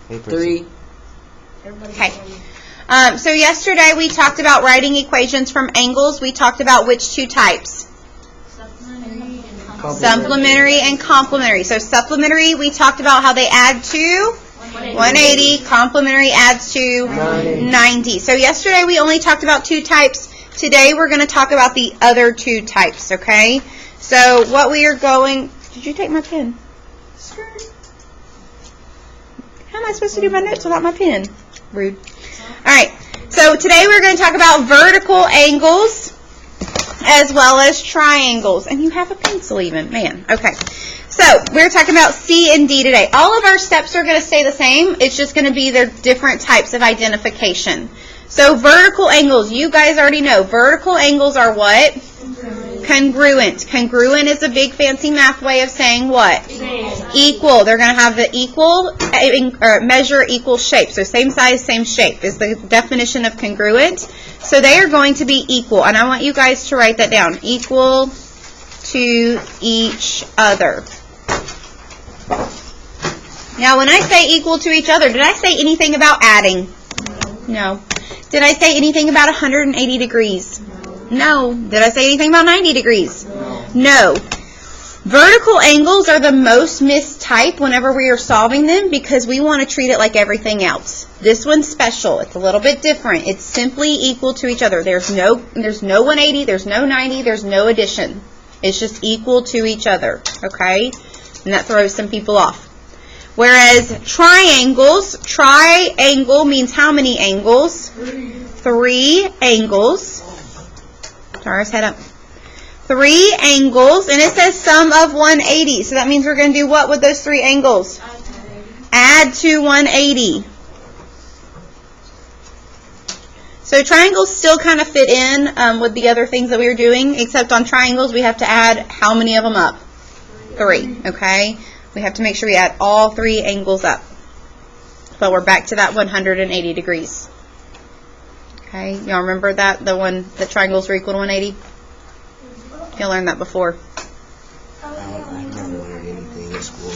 3. Okay. So yesterday we talked about writing equations from angles. We talked about which two types? Supplementary and complementary. So supplementary, we talked about how they add to 180. Complementary adds to 90. So yesterday we only talked about two types. Today we're going to talk about the other two types, okay? So what we are going... Did you take my pen? How am I supposed to do my notes without my pen? Rude. All right. So today we're going to talk about vertical angles as well as triangles. And you have a pencil even. Man. Okay. So we're talking about C and D today. All of our steps are going to stay the same. It's just going to be their different types of identification. So vertical angles, you guys already know. Vertical angles are what? Congruent. Congruent is a big fancy math way of saying what? Equal. They're going to have the equal, or measure equal shape. So same size, same shape is the definition of congruent. So they are going to be equal. And I want you guys to write that down. Equal to each other. Now when I say equal to each other, did I say anything about adding? No. Did I say anything about 180 degrees? No. Did I say anything about 90 degrees? No. Vertical angles are the most missed type whenever we are solving them because we want to treat it like everything else. This one's special. It's a little bit different. It's simply equal to each other. There's no 180, there's no 90, there's no addition. It's just equal to each other, okay? And that throws some people off. Whereas triangles, triangle means how many angles? 3 angles. Tara's head up. 3 angles, and it says sum of 180. So that means we're going to do what with those 3 angles? Add to 180. So triangles still kind of fit in with the other things that we were doing, except on triangles we have to add how many of them up? 3, okay? We have to make sure we add all 3 angles up. But we're back to that 180 degrees. Okay, y'all remember that? The one that triangles are equal to 180? You learned that before. I never learned anything in school.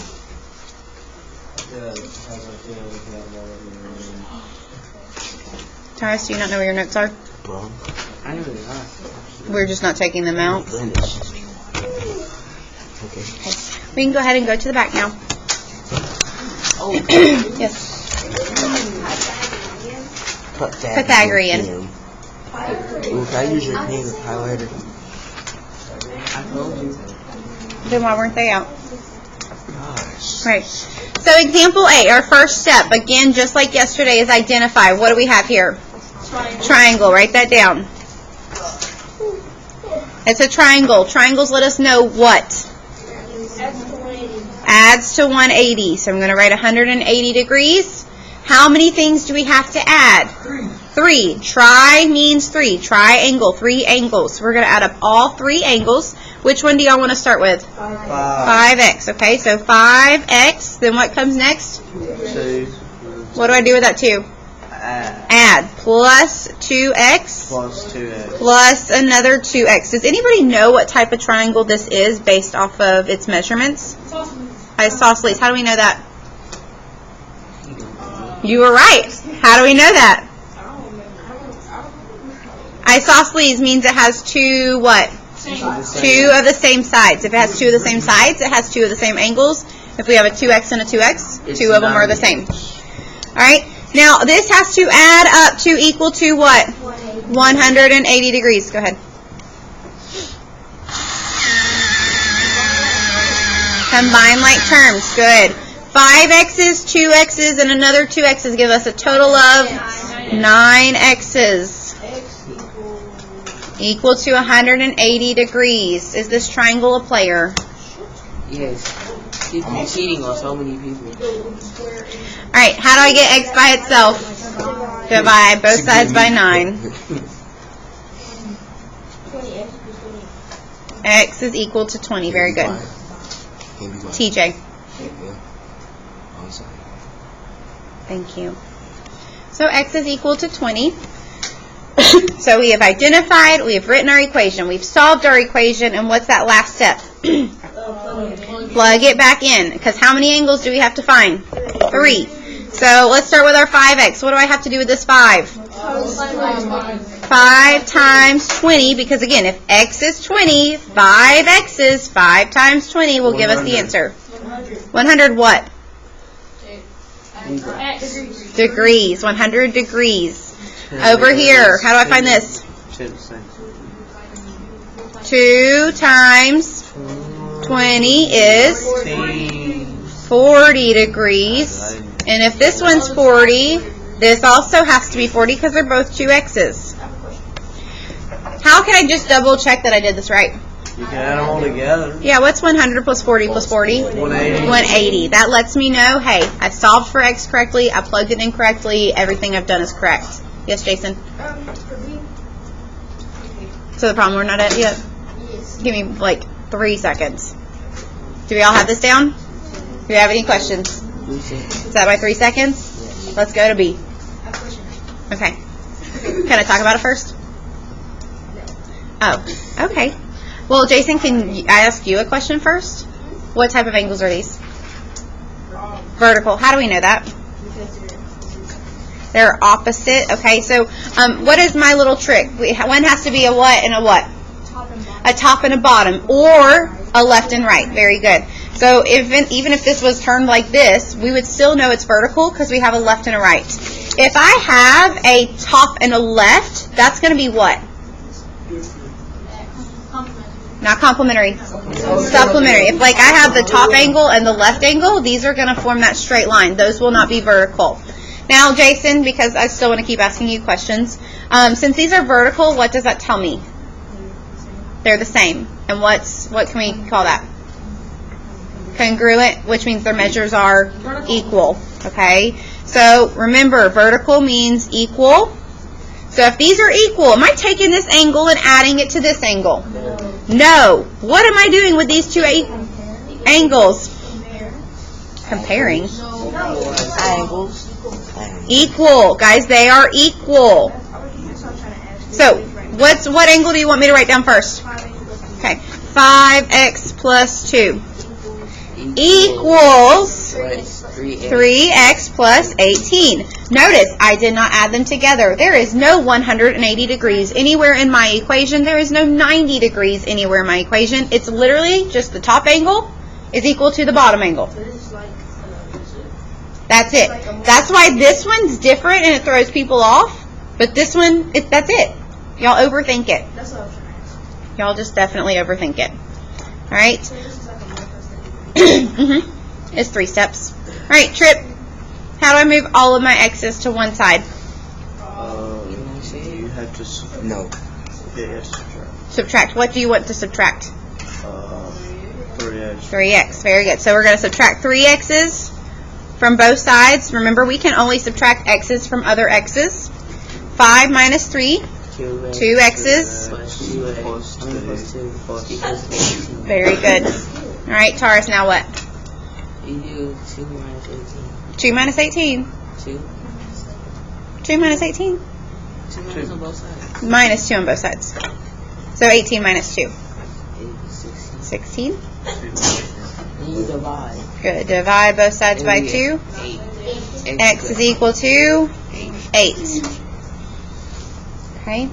Tyrus, do you not know where your notes are? Bro, I know they are. We're just not taking them out. Okay. We can go ahead and go to the back now. Oh. Yes. Pythagorean. Ooh, can I use your pen as highlighter? I told you. Then why weren't they out? Gosh. Right. So example A, our first step, again, just like yesterday, is identify. What do we have here? Triangle. Write that down. It's a triangle. Triangles let us know what? Adds to 180. So I'm going to write 180 degrees. How many things do we have to add? 3. Tri means 3. Triangle, 3 angles. We're going to add up all 3 angles. Which one do y'all want to start with? 5x. Okay, so 5x. Then what comes next? 2. What do I do with that 2? Add. Plus 2x. Plus 2x. Plus another 2x. Does anybody know what type of triangle this is based off of its measurements? Isosceles. How do we know that? You were right. How do we know that? Isosceles means it has 2 what? 2 of the same sides. If it has 2 of the same sides, it has 2 of the same angles. If we have a 2x and a 2x, 2 of them are the same. All right. Now, this has to add up to equal to what? 180 degrees. Go ahead. Combine like terms. Good. 5x's, 2x's, and another 2x's give us a total of 9x's. Equal to 180 degrees. Is this triangle a player? Yes. He's cheating on so many people. Alright, how do I get x by itself? Divide both sides by 9. X is equal to 20. Very good. TJ. Thank you. So x is equal to 20. So we have identified, we have written our equation, we've solved our equation, and what's that last step? Plug it back in. Because how many angles do we have to find? 3. So let's start with our 5x. What do I have to do with this 5? 5 times 20, because again, if x is 20, 5x's, 5 times 20 will give us the answer. 100 what? Degrees. 100 degrees. Over here, how do I find this? 2 times 20 is 40 degrees. And if this one's 40, this also has to be 40 because they're both 2x's. How can I just double check that I did this right? You can add them all together. Yeah, what's 100 plus 40 plus 40? 180. 180. That lets me know, hey, I solved for x correctly, I plugged it in correctly, everything I've done is correct. Yes, Jason? So the problem we're not at yet? Give me like 3 seconds. Do we all have this down? Do we have any questions? Is that by 3 seconds? Let's go to B. Okay. Can I talk about it first? Oh, okay. Well, Jason, can I ask you a question first? What type of angles are these? Vertical. How do we know that? They're opposite. Okay, so what is my little trick? One has to be a what and a what? A top and a bottom, or a left and right. Very good. So even if this was turned like this, we would still know it's vertical because we have a left and a right. If I have a top and a left, that's going to be what? Not complementary. Supplementary. If like I have the top angle and the left angle, these are going to form that straight line. Those will not be vertical. Now, Jason, because I still want to keep asking you questions, since these are vertical, what does that tell me? They're the same. And what can we call that? Congruent, which means their measures are equal. Okay? So remember, vertical means equal. So if these are equal, am I taking this angle and adding it to this angle? No. What am I doing with these two angles? Comparing. Angles. Equal. Guys, they are equal. So, what angle do you want me to write down first? Okay. 5x plus 2 equals 3x plus 18. Notice, I did not add them together. There is no 180 degrees anywhere in my equation. There is no 90 degrees anywhere in my equation. It's literally just the top angle is equal to the bottom angle. That's it. That's why this one's different and it throws people off. But this one, that's it. Y'all overthink it. Y'all just definitely overthink it. All right? It's 3 steps. All right, Trip. How do I move all of my x's to one side? You have to No. Yeah, you have to subtract. Subtract. What do you want to subtract? 3x. 3x. Very good. So we're going to subtract 3 x's from both sides. Remember, we can only subtract x's from other x's. 5 minus 3. 2 x's. Plus 2 plus 18. Very good. All right, Taurus, now what? You do 2 minus 18. 2 minus 18. 2? 2 minus 18? 2 minus on both sides. Minus 2 on both sides. So 18 minus 2. 16. And you divide. Good. Divide both sides by 2. 8. X is equal to 8. Okay.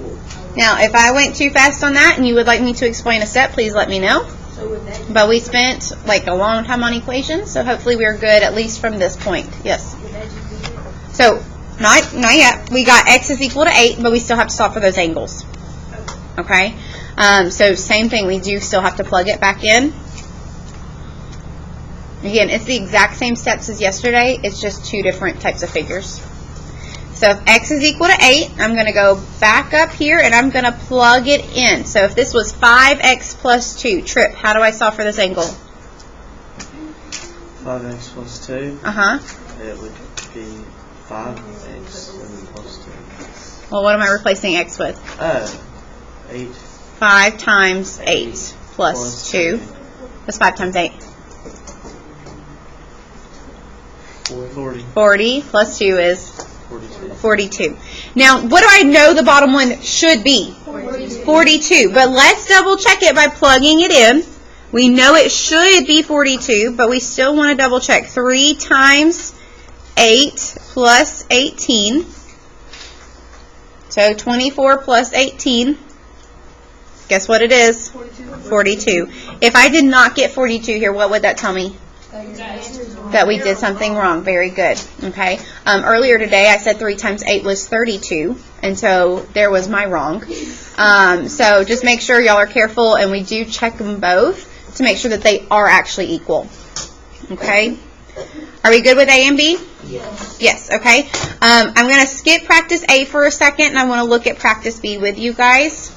Now, if I went too fast on that and you would like me to explain a step, please let me know. But we spent like a long time on equations, so hopefully we're good at least from this point. Yes. So, not yet. We got x is equal to 8, but we still have to solve for those angles. Okay? So, same thing. We do still have to plug it back in. Again, it's the exact same steps as yesterday. It's just 2 different types of figures. So if x is equal to 8, I'm going to go back up here and I'm going to plug it in. So if this was 5x plus 2, Trip, how do I solve for this angle? 5x plus 2. Uh-huh. It would be 5x plus 2. Well, what am I replacing x with? 8. 5 times 8 plus 2. What's 5 times 8? 40. 40 plus 2 is 42. 42. Now, what do I know the bottom one should be? 42. But let's double check it by plugging it in. We know it should be 42, but we still want to double check. 3 times 8 plus 18. So 24 plus 18. Guess what it is? 42. If I did not get 42 here, what would that tell me? That we did something wrong. Very good. Okay. Earlier today, I said 3 times 8 was 32, and so there was my wrong. So just make sure y'all are careful, and we do check them both to make sure that they are actually equal. Okay. Are we good with A and B? Yes. Yes. Okay. I'm going to skip practice A for a second, and I want to look at practice B with you guys.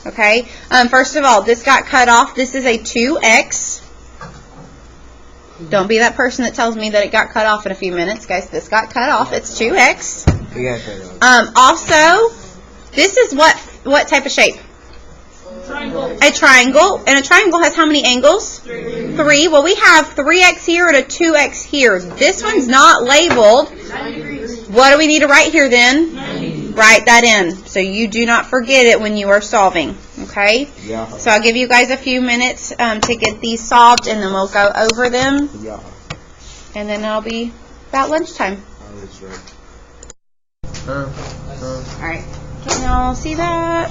Okay. First of all, this got cut off. This is a 2x. Don't be that person that tells me that it got cut off in a few minutes, guys. This got cut off. It's 2x. Also, this is what type of shape? Triangle. A triangle. And a triangle has how many angles? 3. Well, we have 3x here and a 2x here. This one's not labeled. 90 degrees. What do we need to write here then? 90. Write that in so you do not forget it when you are solving. Okay? Yeah. So I'll give you guys a few minutes to get these solved, and then we'll go over them, Yeah. and then it'll be about lunchtime. All right. Can y'all see that?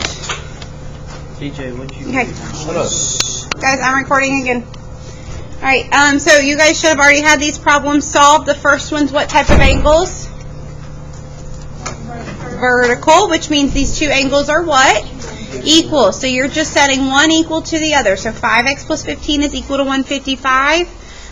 DJ, what'd you Okay. Shut up. Guys, I'm recording again. All right. So you guys should have already had these problems solved. The first one's what type of angles? Vertical, which means these two angles are what? Equal. So you're just setting one equal to the other. So 5x plus 15 is equal to 155.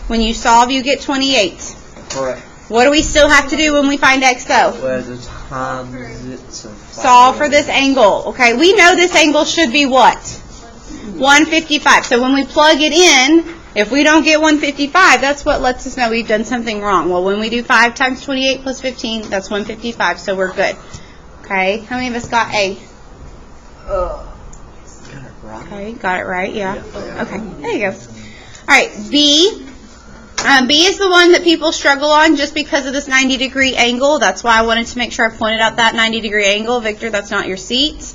When you solve, you get 28. Correct. What do we still have to do when we find x, though? Where the times it's a Solve for this angle. Okay, we know this angle should be what? 155. So when we plug it in, if we don't get 155, that's what lets us know we've done something wrong. Well, when we do 5 times 28 plus 15, that's 155, so we're good. Okay, how many of us got A? Got it right. Okay, got it right, yeah. Okay, there you go. All right, B. B is the one that people struggle on just because of this 90-degree angle. That's why I wanted to make sure I pointed out that 90-degree angle. Victor, that's not your seat.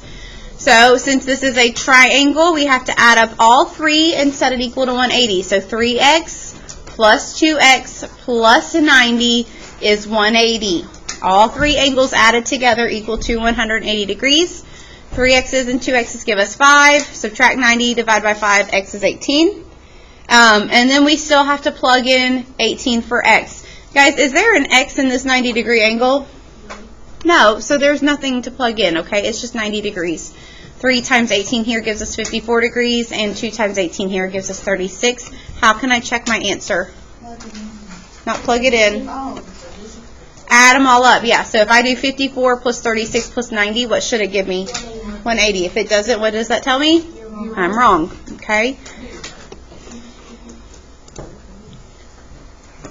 So since this is a triangle, we have to add up all 3 and set it equal to 180. So 3x plus 2x plus 90 is 180. All 3 angles added together equal to 180 degrees. 3x's and 2x's give us 5. Subtract 90, divide by 5, x is 18. And then we still have to plug in 18 for x. Guys, is there an x in this 90-degree angle? No, so there's nothing to plug in, okay? It's just 90 degrees. 3 times 18 here gives us 54 degrees, and 2 times 18 here gives us 36. How can I check my answer? Not plug it in. Add them all up, yeah. So if I do 54 plus 36 plus 90, what should it give me? 180. If it doesn't, what does that tell me? I'm wrong, okay?